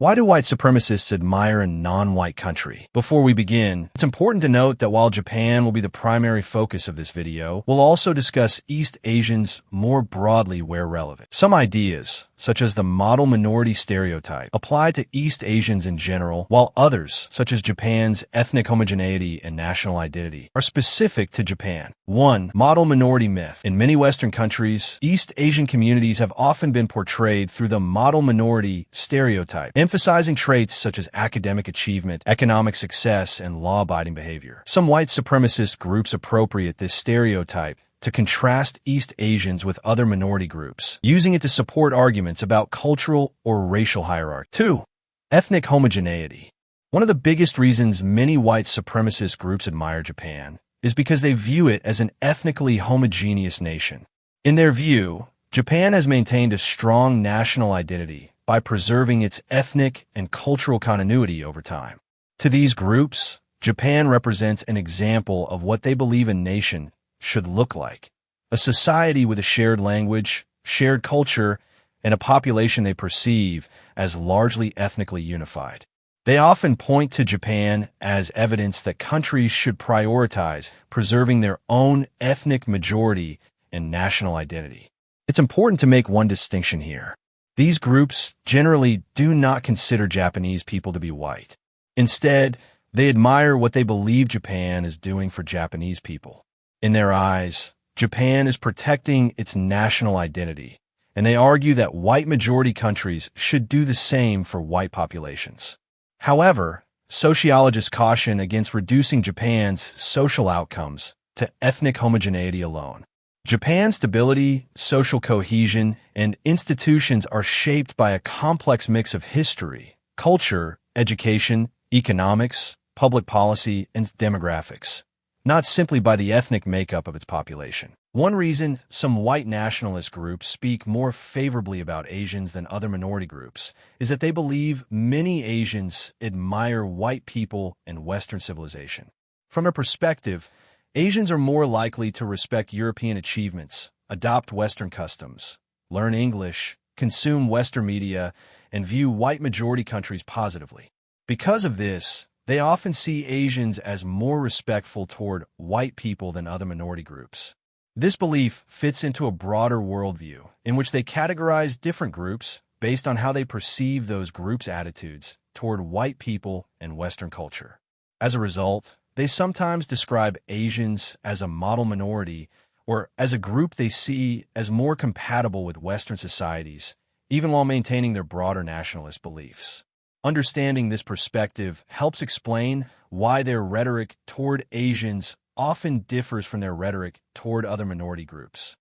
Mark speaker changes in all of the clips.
Speaker 1: Why do white supremacists admire a non-white country? Before we begin, it's important to note that while Japan will be the primary focus of this video, we'll also discuss East Asians more broadly where relevant. Some ideas, such as the model minority stereotype, apply to East Asians in general, while others, such as Japan's ethnic homogeneity and national identity, are specific to Japan. 1. Model minority myth. In many Western countries, East Asian communities have often been portrayed through the model minority stereotype, emphasizing traits such as academic achievement, economic success, and law-abiding behavior. Some white supremacist groups appropriate this stereotype to contrast East Asians with other minority groups, using it to support arguments about cultural or racial hierarchy. 2. Ethnic homogeneity. One of the biggest reasons many white supremacist groups admire Japan is because they view it as an ethnically homogeneous nation. In their view, Japan has maintained a strong national identity by preserving its ethnic and cultural continuity over time. To these groups, Japan represents an example of what they believe a nation should look like: a society with a shared language, shared culture, and a population they perceive as largely ethnically unified. They often point to Japan as evidence that countries should prioritize preserving their own ethnic majority and national identity. It's important to make one distinction here. These groups generally do not consider Japanese people to be white. Instead, they admire what they believe Japan is doing for Japanese people. In their eyes, Japan is protecting its national identity, and they argue that white majority countries should do the same for white populations. However, sociologists caution against reducing Japan's social outcomes to ethnic homogeneity alone. Japan's stability, social cohesion, and institutions are shaped by a complex mix of history, culture, education, economics, public policy, and demographics, not simply by the ethnic makeup of its population. One reason some white nationalist groups speak more favorably about Asians than other minority groups is that they believe many Asians admire white people and Western civilization. From a perspective, Asians are more likely to respect European achievements, adopt Western customs, learn English, consume Western media, and view white majority countries positively. Because of this, they often see Asians as more respectful toward white people than other minority groups. This belief fits into a broader worldview in which they categorize different groups based on how they perceive those groups' attitudes toward white people and Western culture. As a result, they sometimes describe Asians as a model minority or as a group they see as more compatible with Western societies, even while maintaining their broader nationalist beliefs. Understanding this perspective helps explain why their rhetoric toward Asians often differs from their rhetoric toward other minority groups.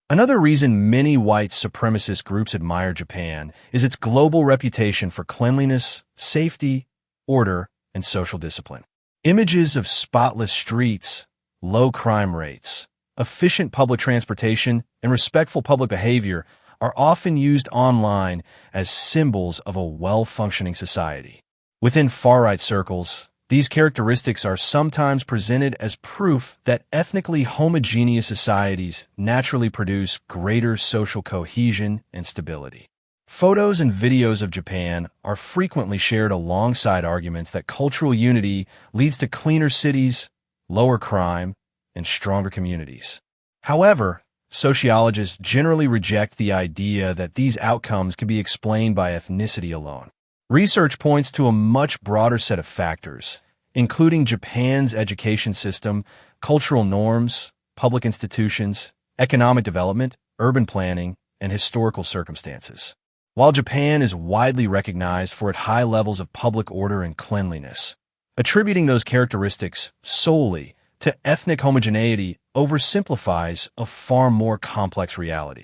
Speaker 1: Another reason many white supremacist groups admire Japan is its global reputation for cleanliness, safety, order, and social discipline. Images of spotless streets, low crime rates, efficient public transportation, and respectful public behavior are often used online as symbols of a well-functioning society. Within far-right circles, these characteristics are sometimes presented as proof that ethnically homogeneous societies naturally produce greater social cohesion and stability. Photos and videos of Japan are frequently shared alongside arguments that cultural unity leads to cleaner cities, lower crime, and stronger communities. However, sociologists generally reject the idea that these outcomes can be explained by ethnicity alone. Research points to a much broader set of factors, including Japan's education system, cultural norms, public institutions, economic development, urban planning, and historical circumstances. While Japan is widely recognized for its high levels of public order and cleanliness, attributing those characteristics solely to ethnic homogeneity oversimplifies a far more complex reality.